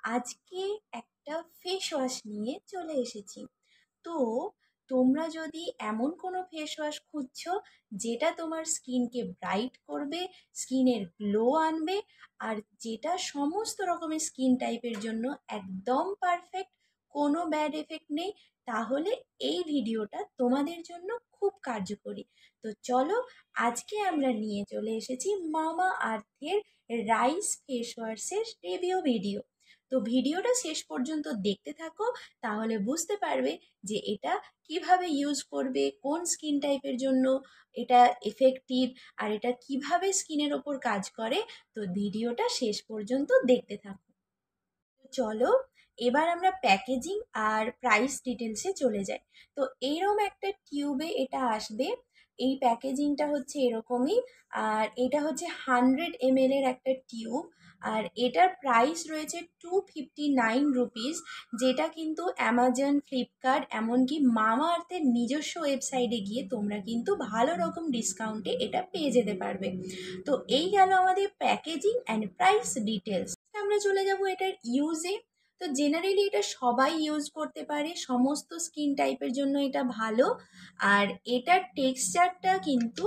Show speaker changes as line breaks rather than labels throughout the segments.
আজকে একটা face wash নিয়ে চলে এসেছি। তো তোমরা যদি এমন কোনো ফেস ওয়াশ খুঁজছো যেটা তোমার স্কিনকে ব্রাইট করবে, স্কিনের গ্লো আনবে, আর যেটা সমস্ত রকমের স্কিন টাইপের জন্য একদম পারফেক্ট, কোনো ব্যাড এফেক্ট নেই, তাহলে এই ভিডিওটা তোমাদের জন্য খুব কার্যকরী। তো চলো, আজকে আমরা নিয়ে চলে এসেছি মামা আর্থের রাইস ফেস ওয়াশের রিভিউ ভিডিও। তো ভিডিওটা শেষ পর্যন্ত দেখতে থাকো, তাহলে বুঝতে পারবে যে এটা কিভাবে ইউজ করবে, কোন স্কিন টাইপের জন্য এটা এফেক্টিভ, আর এটা কিভাবে স্কিনের ওপর কাজ করে। তো ভিডিওটা শেষ পর্যন্ত দেখতে থাকো। তো চলো, এবার আমরা প্যাকেজিং আর প্রাইস ডিটেলসে চলে যাই। তো এইরকম একটা টিউবে এটা আসবে। এই প্যাকেজিংটা হচ্ছে এরকমই। আর এটা হচ্ছে 100 ml এর একটা টিউব। আর এটার প্রাইস রয়েছে 259 রুপিস, যেটা কিন্তু অ্যামাজন, ফ্লিপকার্ট, এমনকি মামা আর্থের নিজস্ব ওয়েবসাইটে গিয়ে তোমরা কিন্তু ভালো রকম ডিসকাউন্টে এটা পেয়ে যেতে পারবে। তো এই গেল আমাদের প্যাকেজিং অ্যান্ড প্রাইস ডিটেলস। আমরা চলে যাব এটার ইউজে। তো জেনারেলি এটা সবাই ইউজ করতে পারে, সমস্ত স্কিন টাইপের জন্য এটা ভালো। আর এটার টেক্সচারটা কিন্তু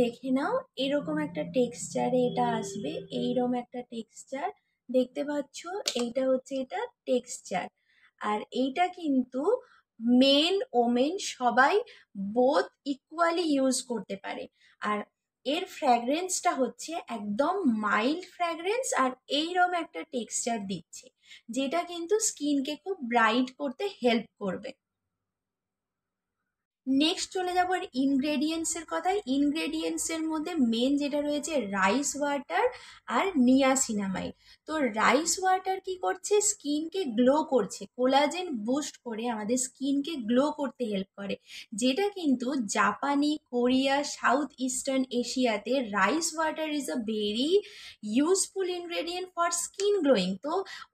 দেখে নাও, এরকম একটা টেক্সচারে এটা আসবে, এইরকম একটা টেক্সচার দেখতে পাচ্ছ। এইটা হচ্ছে এটা টেক্সচার। আর এইটা কিন্তু মেন ওমেন সবাই বোথ ইকুয়ালি ইউজ করতে পারে। আর এর ফ্র্যাগ্রেন্সটা হচ্ছে একদম মাইল্ড ফ্র্যাগ্রেন্স, আর এইরকম একটা টেক্সচার দিচ্ছে, যেটা কিন্তু স্কিনকে খুব ব্রাইট করতে হেল্প করবে। নেক্সট চলে যাবো আর ইনগ্রেডিয়েন্টসের কথায়। ইনগ্রেডিয়েন্টসের মধ্যে মেন যেটা রয়েছে রাইস ওয়াটার আর নিয়াসিনামাইড। তো রাইস ওয়াটার কি করছে, স্কিনকে গ্লো করছে, কোলাজেন বুস্ট করে আমাদের স্কিনকে গ্লো করতে হেল্প করে, যেটা কিন্তু জাপানি, কোরিয়া, সাউথ ইস্টার্ন এশিয়াতে rice water is a very useful ingredient for skin glowing. তো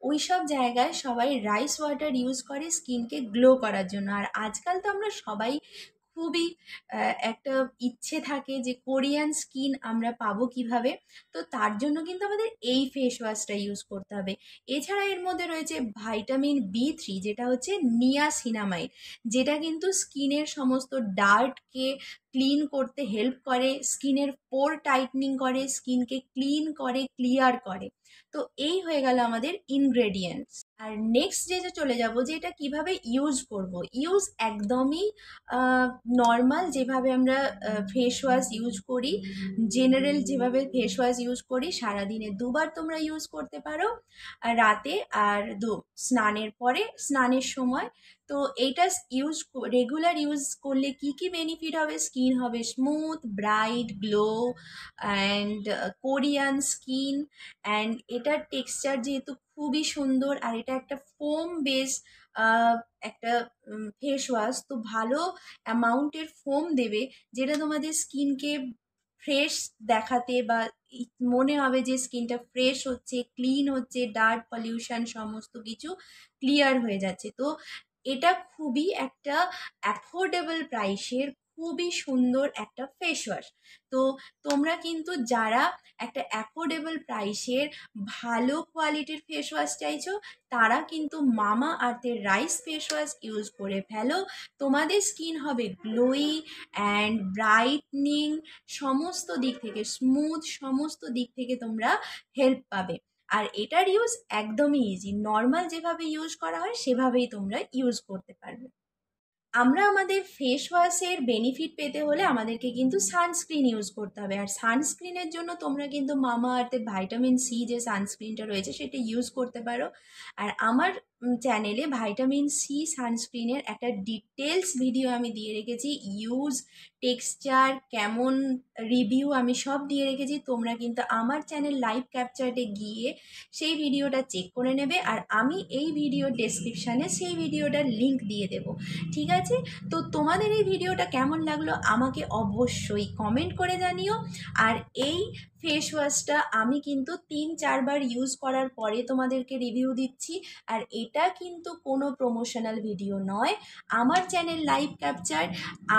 ওই সব জায়গায় সবাই রাইস ওয়াটার ইউজ করে স্কিনকে গ্লো করার জন্য। আর আজকাল তো আমরা সবাই খুবই একটা ইচ্ছে থাকে যে কোরিয়ান স্কিন আমরা পাবো কিভাবে। তো তার জন্য কিন্তু আমাদের এই ফেস ওয়াশটা ইউজ করতে হবে। এছাড়া এর মধ্যে রয়েছে ভিটামিন B3, যেটা হচ্ছে নিয়াসিনামাইড, যেটা কিন্তু স্কিনের সমস্ত ডার্টকে ক্লিন করতে হেল্প করে, স্কিনের পোর টাইটনিং করে, স্কিনকে ক্লিন করে, ক্লিয়ার করে। তো এই হয়ে গেল আমাদের ইনগ্রেডিয়েন্টস। আর নেক্সট যেটা চলে যাব যে এটা কিভাবে ইউজ করব। ইউজ একদমই নর্মাল, যেভাবে আমরা ফেস ওয়াশ ইউজ করি, জেনারেল যেভাবে ফেস ওয়াশ ইউজ করি, সারাদিনে দুবার তোমরা ইউজ করতে পারো, আর রাতে আর স্নানের পরে, স্নানের সময়। তো এইটা ইউজ রেগুলার ইউজ করলে কি কি বেনিফিট হবে, স্কিন হবে smooth, bright, glow and Korean skin. And এটার টেক্সচার যেহেতু খুবই সুন্দর, আর এটা একটা ফোম বেস একটা ফেস ওয়াশ, তো ভালো অ্যামাউন্টের ফোম দেবে, যেটা তোমাদের স্কিনকে ফ্রেশ দেখাতে বা মনে হবে যে স্কিনটা ফ্রেশ হচ্ছে, ক্লিন হচ্ছে, ডার্ট পলিউশন সমস্ত কিছু ক্লিয়ার হয়ে যাচ্ছে। তো এটা খুবই একটা অ্যাফোর্ডেবল প্রাইসের খুবই সুন্দর একটা ফেস ওয়াশ। তো তোমরা কিন্তু যারা একটা অ্যাফোর্ডেবল প্রাইসের ভালো কোয়ালিটির ফেস ওয়াশ চাইছো, তারা কিন্তু মামা আর্থের রাইস ফেস ওয়াশ ইউজ করে ফেলো। তোমাদের স্কিন হবে গ্লোয়ি অ্যান্ড ব্রাইটনিং, সমস্ত দিক থেকে স্মুথ, সমস্ত দিক থেকে তোমরা হেল্প পাবে। আর এটার ইউজ একদমই ইজি, নর্মাল যেভাবে ইউজ করা হয় সেভাবেই তোমরা ইউজ করতে পারবে। আমরা আমাদের ফেস ওয়াশের বেনিফিট পেতে হলে আমাদেরকে কিন্তু সানস্ক্রিন ইউজ করতে হবে। আর সানস্ক্রিনের জন্য তোমরা কিন্তু মামা আর্থের ভিটামিন C যে সানস্ক্রিনটা রয়েছে সেটা ইউজ করতে পারো। আর আমার চ্যানেলে ভিটামিন C সানস্ক্রিনের একটা ডিটেলস ভিডিও আমি দিয়ে রেখেছি, ইউজ, টেক্সচার, কেমন, রিভিউ আমি সব দিয়ে রেখেছি। তোমরা কিন্তু আমার চ্যানেল লাইভ ক্যাপচার্টে গিয়ে সেই ভিডিওটা চেক করে নেবে, আর আমি এই ভিডিও ডেসক্রিপশানে সেই ভিডিওটার লিঙ্ক দিয়ে দেবো। ঠিক আছে? তো তোমাদের এই ভিডিওটা কেমন লাগলো আমাকে অবশ্যই কমেন্ট করে জানিও। আর এই ফেস ওয়াশটা আমি কিন্তু 3-4 বার ইউজ করার পরে তোমাদেরকে রিভিউ দিচ্ছি। আর এটা কিন্তু কোনো প্রমোশনাল ভিডিও নয়, আমার চ্যানেল লাইভ ক্যাপচার।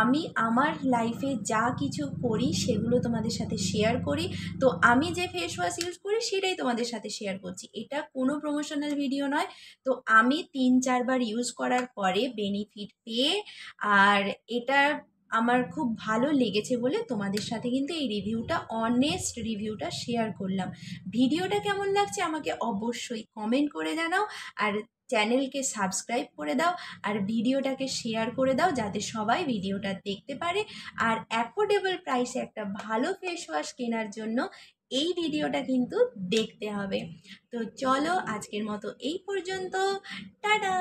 আমি আমার লাইফে যা কিছু করি সেগুলো তোমাদের সাথে শেয়ার করি। তো আমি যে ফেস ওয়াশ ইউজ করি সেটাই তোমাদের সাথে শেয়ার করছি, এটা কোনো প্রমোশনাল ভিডিও নয়। তো আমি 3-4 বার ইউজ করার পরে বেনিফিট পেয়ে, আর এটা আমার খুব ভালো লেগেছে বলে তোমাদের সাথে কিন্তু এই রিভিউটা, অনেস্ট রিভিউটা শেয়ার করলাম। ভিডিওটা কেমন লাগছে আমাকে অবশ্যই কমেন্ট করে জানাও, আর চ্যানেলকে সাবস্ক্রাইব করে দাও, আর ভিডিওটাকে শেয়ার করে দাও যাতে সবাই ভিডিওটা দেখতে পারে। আর অ্যাফোর্ডেবল প্রাইসে একটা ভালো ফেস ওয়াশ কেনার জন্য এই ভিডিওটা কিন্তু দেখতে হবে। তো চলো আজকের মতো এই পর্যন্ত, টাটা।